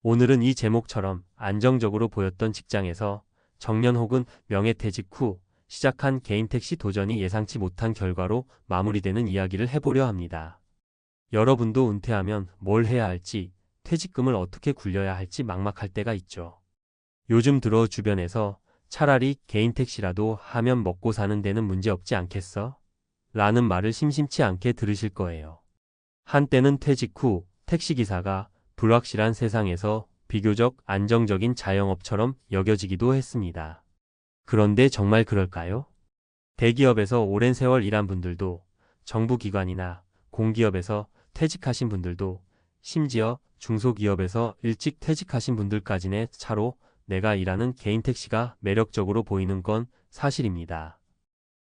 오늘은 이 제목처럼 안정적으로 보였던 직장에서 정년 혹은 명예퇴직 후 시작한 개인 택시 도전이 예상치 못한 결과로 마무리되는 이야기를 해보려 합니다. 여러분도 은퇴하면 뭘 해야 할지, 퇴직금을 어떻게 굴려야 할지 막막할 때가 있죠. 요즘 들어 주변에서 차라리 개인 택시라도 하면 먹고 사는 데는 문제 없지 않겠어? 라는 말을 심심치 않게 들으실 거예요. 한때는 퇴직 후 택시기사가 불확실한 세상에서 비교적 안정적인 자영업처럼 여겨지기도 했습니다. 그런데 정말 그럴까요? 대기업에서 오랜 세월 일한 분들도, 정부기관이나 공기업에서 퇴직하신 분들도, 심지어 중소기업에서 일찍 퇴직하신 분들까지의 차로 내가 일하는 개인 택시가 매력적으로 보이는 건 사실입니다.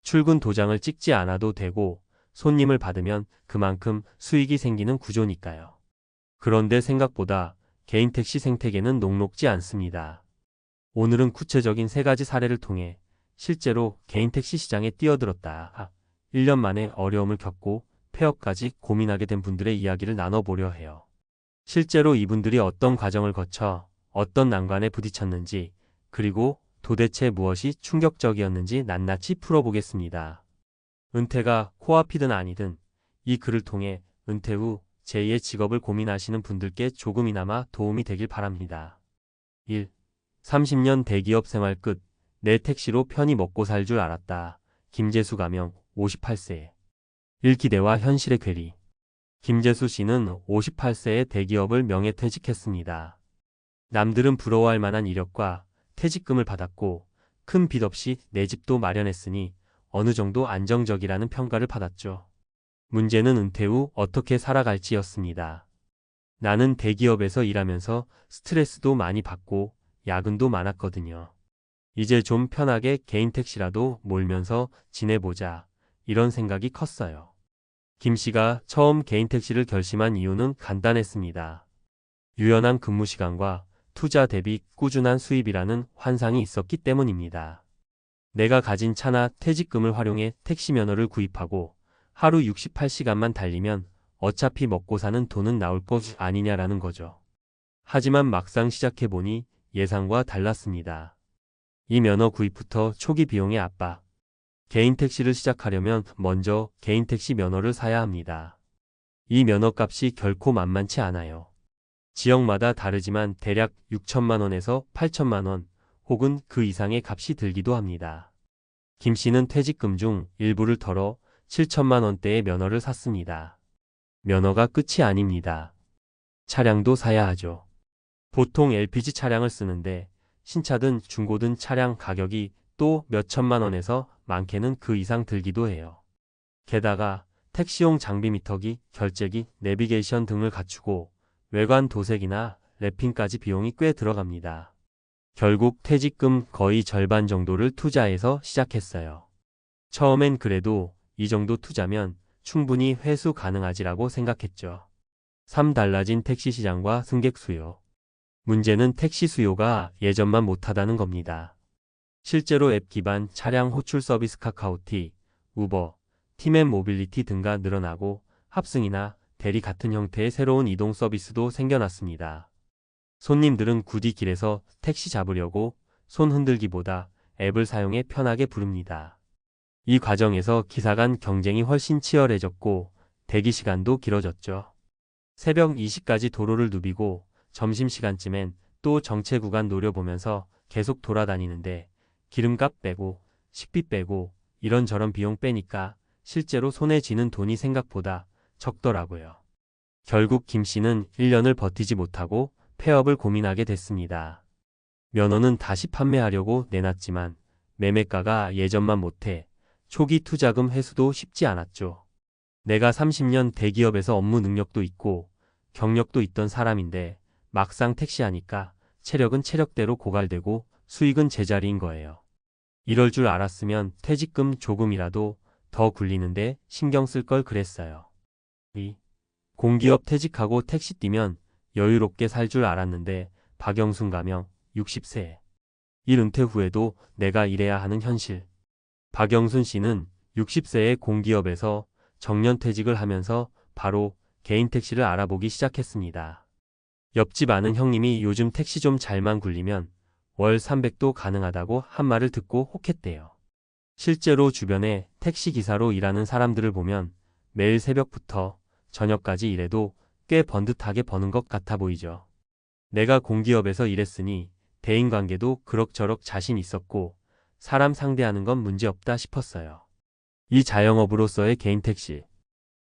출근 도장을 찍지 않아도 되고 손님을 받으면 그만큼 수익이 생기는 구조니까요. 그런데 생각보다 개인 택시 생태계는 녹록지 않습니다. 오늘은 구체적인 세 가지 사례를 통해 실제로 개인 택시 시장에 뛰어들었다, 1년 만에 어려움을 겪고 폐업까지 고민하게 된 분들의 이야기를 나눠보려 해요. 실제로 이분들이 어떤 과정을 거쳐 어떤 난관에 부딪혔는지, 그리고 도대체 무엇이 충격적이었는지 낱낱이 풀어보겠습니다. 은퇴가 코앞이든 아니든 이 글을 통해 은퇴 후 제2의 직업을 고민하시는 분들께 조금이나마 도움이 되길 바랍니다. 1. 30년 대기업 생활 끝. 내 택시로 편히 먹고 살 줄 알았다. 김재수 가명 58세. 일기대와 현실의 괴리. 김재수 씨는 58세에 대기업을 명예퇴직했습니다. 남들은 부러워할 만한 이력과 퇴직금을 받았고 큰 빚 없이 내 집도 마련했으니 어느 정도 안정적이라는 평가를 받았죠. 문제는 은퇴 후 어떻게 살아갈지였습니다. 나는 대기업에서 일하면서 스트레스도 많이 받고 야근도 많았거든요. 이제 좀 편하게 개인 택시라도 몰면서 지내보자, 이런 생각이 컸어요. 김 씨가 처음 개인 택시를 결심한 이유는 간단했습니다. 유연한 근무 시간과 투자 대비 꾸준한 수입이라는 환상이 있었기 때문입니다. 내가 가진 차나 퇴직금을 활용해 택시 면허를 구입하고 하루 68시간만 달리면 어차피 먹고 사는 돈은 나올 것 아니냐라는 거죠. 하지만 막상 시작해보니 예상과 달랐습니다. 이 면허 구입부터 초기 비용의 압박. 개인 택시를 시작하려면 먼저 개인 택시 면허를 사야 합니다. 이 면허값이 결코 만만치 않아요. 지역마다 다르지만 대략 6천만 원에서 8천만 원 혹은 그 이상의 값이 들기도 합니다. 김 씨는 퇴직금 중 일부를 털어 7천만 원대의 면허를 샀습니다. 면허가 끝이 아닙니다. 차량도 사야 하죠. 보통 LPG 차량을 쓰는데 신차든 중고든 차량 가격이 또 몇천만 원에서 많게는 그 이상 들기도 해요. 게다가 택시용 장비 미터기, 결제기, 내비게이션 등을 갖추고 외관 도색이나 랩핑까지 비용이 꽤 들어갑니다. 결국 퇴직금 거의 절반 정도를 투자해서 시작했어요. 처음엔 그래도 이 정도 투자면 충분히 회수 가능하지라고 생각했죠. 3. 달라진 택시 시장과 승객 수요. 문제는 택시 수요가 예전만 못하다는 겁니다. 실제로 앱 기반 차량 호출 서비스 카카오티, 우버, 팀앤 모빌리티 등가 늘어나고 합승이나 대리 같은 형태의 새로운 이동 서비스도 생겨났습니다. 손님들은 굳이 길에서 택시 잡으려고 손 흔들기보다 앱을 사용해 편하게 부릅니다. 이 과정에서 기사 간 경쟁이 훨씬 치열해졌고 대기 시간도 길어졌죠. 새벽 2시까지 도로를 누비고 점심시간쯤엔 또 정체 구간 노려보면서 계속 돌아다니는데 기름값 빼고 식비 빼고 이런저런 비용 빼니까 실제로 손에 쥐는 돈이 생각보다 적더라고요. 결국 김 씨는 1년을 버티지 못하고 폐업을 고민하게 됐습니다. 면허는 다시 판매하려고 내놨지만 매매가가 예전만 못해 초기 투자금 회수도 쉽지 않았죠. 내가 30년 대기업에서 업무 능력도 있고 경력도 있던 사람인데 막상 택시하니까 체력은 체력대로 고갈되고 수익은 제자리인 거예요. 이럴 줄 알았으면 퇴직금 조금이라도 더 굴리는데 신경 쓸 걸 그랬어요. 2. 공기업 퇴직하고 택시 뛰면 여유롭게 살 줄 알았는데 박영순 가명 60세. 일 은퇴 후에도 내가 일해야 하는 현실. 박영순 씨는 60세의 공기업에서 정년퇴직을 하면서 바로 개인 택시를 알아보기 시작했습니다. 옆집 아는 형님이 요즘 택시 좀 잘만 굴리면 월 300도 가능하다고 한 말을 듣고 혹했대요. 실제로 주변에 택시 기사로 일하는 사람들을 보면 매일 새벽부터 저녁까지 일해도 꽤 번듯하게 버는 것 같아 보이죠. 내가 공기업에서 일했으니 대인관계도 그럭저럭 자신 있었고 사람 상대하는 건 문제없다 싶었어요. 이 자영업으로서의 개인 택시.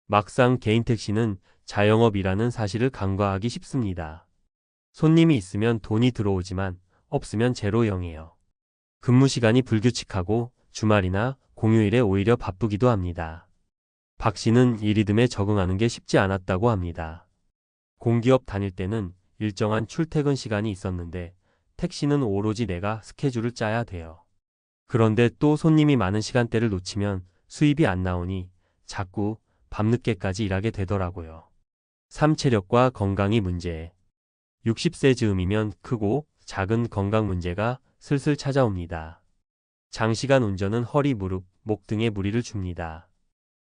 막상 개인 택시는 자영업이라는 사실을 간과하기 쉽습니다. 손님이 있으면 돈이 들어오지만 없으면 제로 0이에요. 근무 시간이 불규칙하고 주말이나 공휴일에 오히려 바쁘기도 합니다. 박 씨는 이 리듬에 적응하는 게 쉽지 않았다고 합니다. 공기업 다닐 때는 일정한 출퇴근 시간이 있었는데 택시는 오로지 내가 스케줄을 짜야 돼요. 그런데 또 손님이 많은 시간대를 놓치면 수입이 안 나오니 자꾸 밤늦게까지 일하게 되더라고요. 삶 체력과 건강이 문제. 60세 즈음이면 크고 작은 건강 문제가 슬슬 찾아옵니다. 장시간 운전은 허리, 무릎, 목 등에 무리를 줍니다.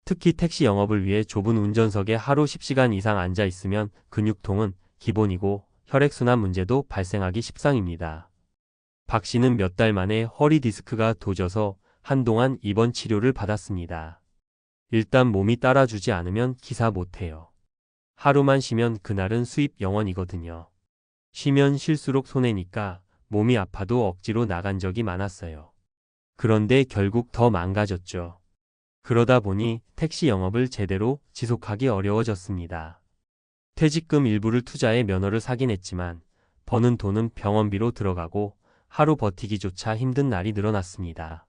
특히 택시 영업을 위해 좁은 운전석에 하루 10시간 이상 앉아 있으면 근육통은 기본이고 혈액순환 문제도 발생하기 십상입니다. 박 씨는 몇 달 만에 허리 디스크가 도져서 한동안 입원 치료를 받았습니다. 일단 몸이 따라주지 않으면 기사 못해요. 하루만 쉬면 그날은 수입 0원이거든요. 쉬면 쉴수록 손해니까 몸이 아파도 억지로 나간 적이 많았어요. 그런데 결국 더 망가졌죠. 그러다 보니 택시 영업을 제대로 지속하기 어려워졌습니다. 퇴직금 일부를 투자해 면허를 사긴 했지만 버는 돈은 병원비로 들어가고 하루 버티기조차 힘든 날이 늘어났습니다.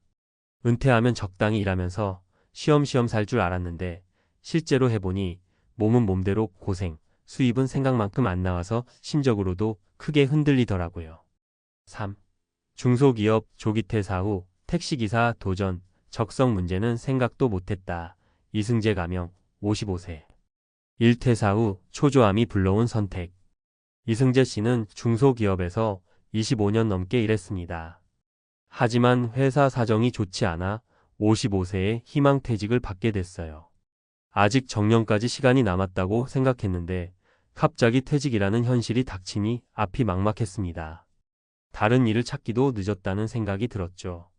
은퇴하면 적당히 일하면서 쉬엄쉬엄 살 줄 알았는데 실제로 해보니 몸은 몸대로 고생, 수입은 생각만큼 안 나와서 심적으로도 크게 흔들리더라고요. 3. 중소기업 조기 퇴사 후 택시기사 도전, 적성 문제는 생각도 못했다. 이승재 가명, 55세. 1퇴사 후 초조함이 불러온 선택. 이승재 씨는 중소기업에서 25년 넘게 일했습니다. 하지만 회사 사정이 좋지 않아 55세에 희망퇴직을 받게 됐어요. 아직 정년까지 시간이 남았다고 생각했는데 갑자기 퇴직이라는 현실이 닥치니 앞이 막막했습니다. 다른 일을 찾기도 늦었다는 생각이 들었죠.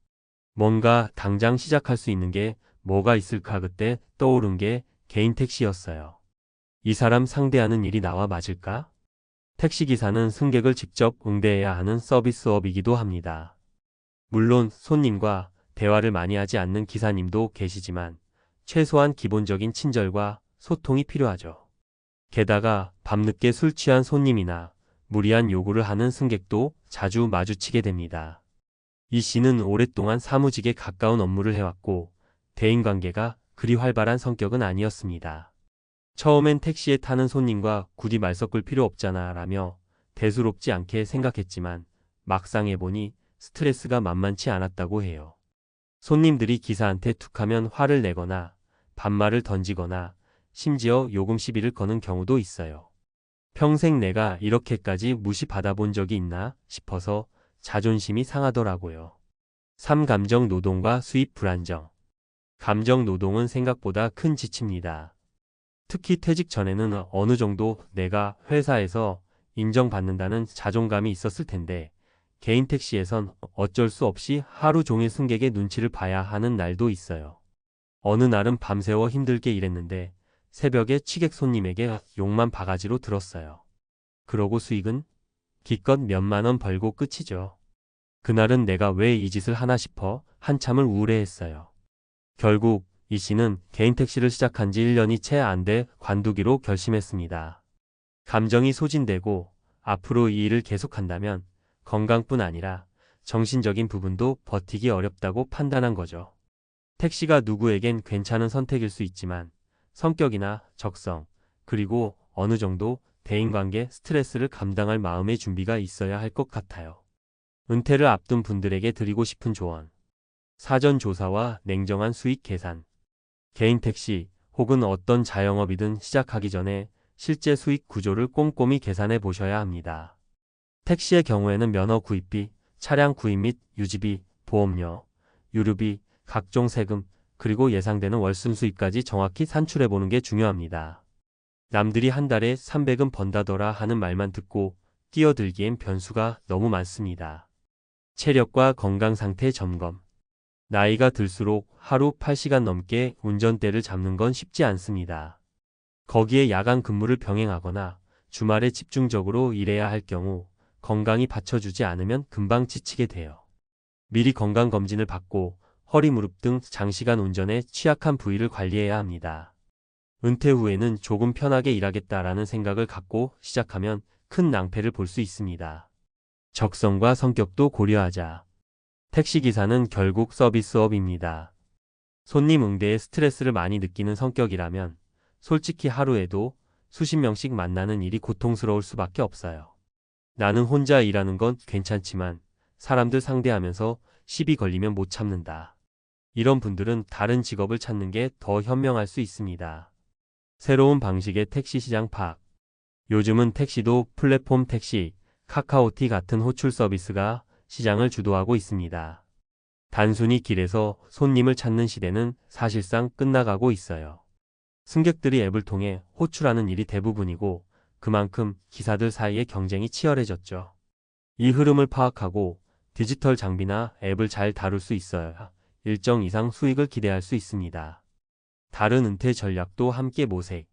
뭔가 당장 시작할 수 있는 게 뭐가 있을까 그때 떠오른 게 개인 택시였어요. 이 사람 상대하는 일이 나와 맞을까? 택시기사는 승객을 직접 응대해야 하는 서비스업이기도 합니다. 물론 손님과 대화를 많이 하지 않는 기사님도 계시지만 최소한 기본적인 친절과 소통이 필요하죠. 게다가 밤늦게 술 취한 손님이나 무리한 요구를 하는 승객도 자주 마주치게 됩니다. 이 씨는 오랫동안 사무직에 가까운 업무를 해왔고 대인관계가 그리 활발한 성격은 아니었습니다. 처음엔 택시에 타는 손님과 굳이 말 섞을 필요 없잖아 라며 대수롭지 않게 생각했지만 막상 해보니 스트레스가 만만치 않았다고 해요. 손님들이 기사한테 툭하면 화를 내거나 반말을 던지거나 심지어 요금 시비를 거는 경우도 있어요. 평생 내가 이렇게까지 무시받아본 적이 있나 싶어서 자존심이 상하더라고요. 3. 감정 노동과 수입 불안정. 감정 노동은 생각보다 큰 지치입니다. 특히 퇴직 전에는 어느 정도 내가 회사에서 인정받는다는 자존감이 있었을 텐데 개인 택시에선 어쩔 수 없이 하루 종일 승객의 눈치를 봐야 하는 날도 있어요. 어느 날은 밤새워 힘들게 일했는데 새벽에 취객 손님에게 욕만 바가지로 들었어요. 그러고 수익은 기껏 몇만 원 벌고 끝이죠. 그날은 내가 왜 이 짓을 하나 싶어 한참을 우울해했어요. 결국 이 씨는 개인 택시를 시작한 지 1년이 채 안 돼 관두기로 결심했습니다. 감정이 소진되고 앞으로 이 일을 계속한다면 건강뿐 아니라 정신적인 부분도 버티기 어렵다고 판단한 거죠. 택시가 누구에겐 괜찮은 선택일 수 있지만 성격이나 적성, 그리고 어느 정도 대인관계 스트레스를 감당할 마음의 준비가 있어야 할 것 같아요. 은퇴를 앞둔 분들에게 드리고 싶은 조언. 사전 조사와 냉정한 수익 계산. 개인 택시 혹은 어떤 자영업이든 시작하기 전에 실제 수익 구조를 꼼꼼히 계산해 보셔야 합니다. 택시의 경우에는 면허 구입비, 차량 구입 및 유지비, 보험료, 유류비, 각종 세금, 그리고 예상되는 월순 수입까지 정확히 산출해 보는 게 중요합니다. 남들이 한 달에 300은 번다더라 하는 말만 듣고 뛰어들기엔 변수가 너무 많습니다. 체력과 건강 상태 점검. 나이가 들수록 하루 8시간 넘게 운전대를 잡는 건 쉽지 않습니다. 거기에 야간 근무를 병행하거나 주말에 집중적으로 일해야 할 경우 건강이 받쳐주지 않으면 금방 지치게 돼요. 미리 건강검진을 받고 허리, 무릎 등 장시간 운전에 취약한 부위를 관리해야 합니다. 은퇴 후에는 조금 편하게 일하겠다라는 생각을 갖고 시작하면 큰 낭패를 볼 수 있습니다. 적성과 성격도 고려하자. 택시기사는 결국 서비스업입니다. 손님 응대에 스트레스를 많이 느끼는 성격이라면 솔직히 하루에도 수십 명씩 만나는 일이 고통스러울 수밖에 없어요. 나는 혼자 일하는 건 괜찮지만 사람들 상대하면서 시비 걸리면 못 참는다. 이런 분들은 다른 직업을 찾는 게 더 현명할 수 있습니다. 새로운 방식의 택시 시장 파악. 요즘은 택시도 플랫폼 택시, 카카오티 같은 호출 서비스가 시장을 주도하고 있습니다. 단순히 길에서 손님을 찾는 시대는 사실상 끝나가고 있어요. 승객들이 앱을 통해 호출하는 일이 대부분이고 그만큼 기사들 사이의 경쟁이 치열해졌죠. 이 흐름을 파악하고 디지털 장비나 앱을 잘 다룰 수 있어야 일정 이상 수익을 기대할 수 있습니다. 다른 은퇴 전략도 함께 모색.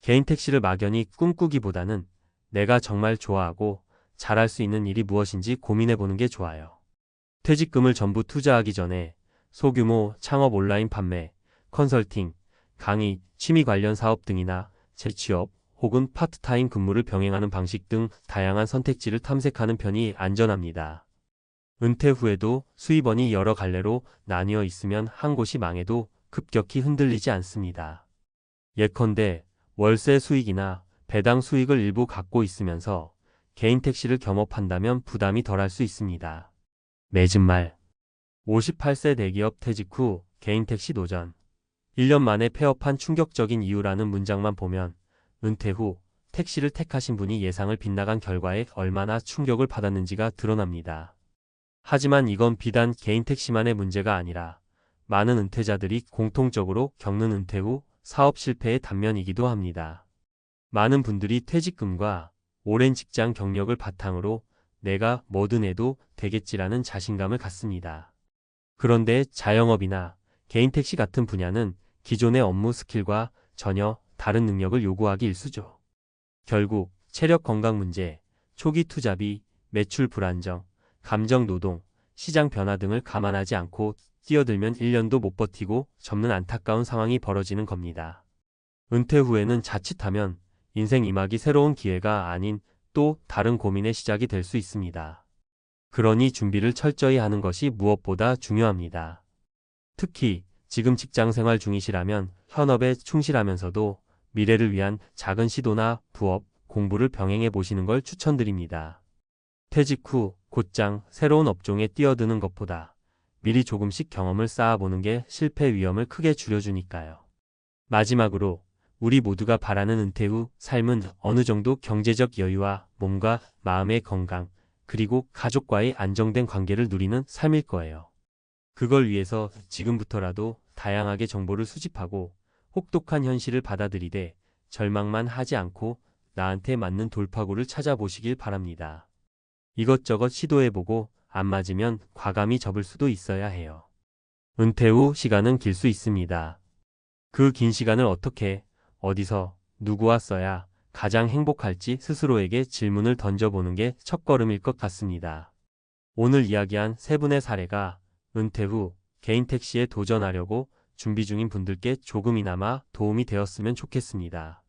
개인 택시를 막연히 꿈꾸기보다는 내가 정말 좋아하고 잘할 수 있는 일이 무엇인지 고민해보는 게 좋아요. 퇴직금을 전부 투자하기 전에 소규모 창업 온라인 판매, 컨설팅, 강의, 취미 관련 사업 등이나 재취업 혹은 파트타임 근무를 병행하는 방식 등 다양한 선택지를 탐색하는 편이 안전합니다. 은퇴 후에도 수입원이 여러 갈래로 나뉘어 있으면 한 곳이 망해도 급격히 흔들리지 않습니다. 예컨대 월세 수익이나 배당 수익을 일부 갖고 있으면서 개인 택시를 겸업한다면 부담이 덜할 수 있습니다. 맺은 말. 58세 대기업 퇴직 후 개인 택시 도전. 1년 만에 폐업한 충격적인 이유라는 문장만 보면 은퇴 후 택시를 택하신 분이 예상을 빗나간 결과에 얼마나 충격을 받았는지가 드러납니다. 하지만 이건 비단 개인 택시만의 문제가 아니라 많은 은퇴자들이 공통적으로 겪는 은퇴 후 사업 실패의 단면이기도 합니다. 많은 분들이 퇴직금과 오랜 직장 경력을 바탕으로 내가 뭐든 해도 되겠지라는 자신감을 갖습니다. 그런데 자영업이나 개인 택시 같은 분야는 기존의 업무 스킬과 전혀 다른 능력을 요구하기 일쑤죠. 결국 체력 건강 문제, 초기 투자비, 매출 불안정, 감정 노동, 시장 변화 등을 감안하지 않고 뛰어들면 1년도 못 버티고 접는 안타까운 상황이 벌어지는 겁니다. 은퇴 후에는 자칫하면 인생 이막이 새로운 기회가 아닌 또 다른 고민의 시작이 될 수 있습니다. 그러니 준비를 철저히 하는 것이 무엇보다 중요합니다. 특히 지금 직장 생활 중이시라면 현업에 충실하면서도 미래를 위한 작은 시도나 부업, 공부를 병행해 보시는 걸 추천드립니다. 퇴직 후 곧장 새로운 업종에 뛰어드는 것보다 미리 조금씩 경험을 쌓아보는 게 실패 위험을 크게 줄여주니까요. 마지막으로 우리 모두가 바라는 은퇴 후 삶은 어느 정도 경제적 여유와 몸과 마음의 건강, 그리고 가족과의 안정된 관계를 누리는 삶일 거예요. 그걸 위해서 지금부터라도 다양하게 정보를 수집하고 혹독한 현실을 받아들이되 절망만 하지 않고 나한테 맞는 돌파구를 찾아보시길 바랍니다. 이것저것 시도해보고 안 맞으면 과감히 접을 수도 있어야 해요. 은퇴 후 시간은 길 수 있습니다. 그 긴 시간을 어떻게, 어디서, 누구와 써야 가장 행복할지 스스로에게 질문을 던져보는 게 첫걸음일 것 같습니다. 오늘 이야기한 세 분의 사례가 은퇴 후 개인 택시에 도전하려고 준비 중인 분들께 조금이나마 도움이 되었으면 좋겠습니다.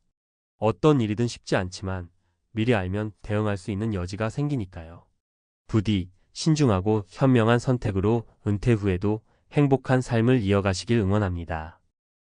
어떤 일이든 쉽지 않지만 미리 알면 대응할 수 있는 여지가 생기니까요. 부디 신중하고 현명한 선택으로 은퇴 후에도 행복한 삶을 이어가시길 응원합니다.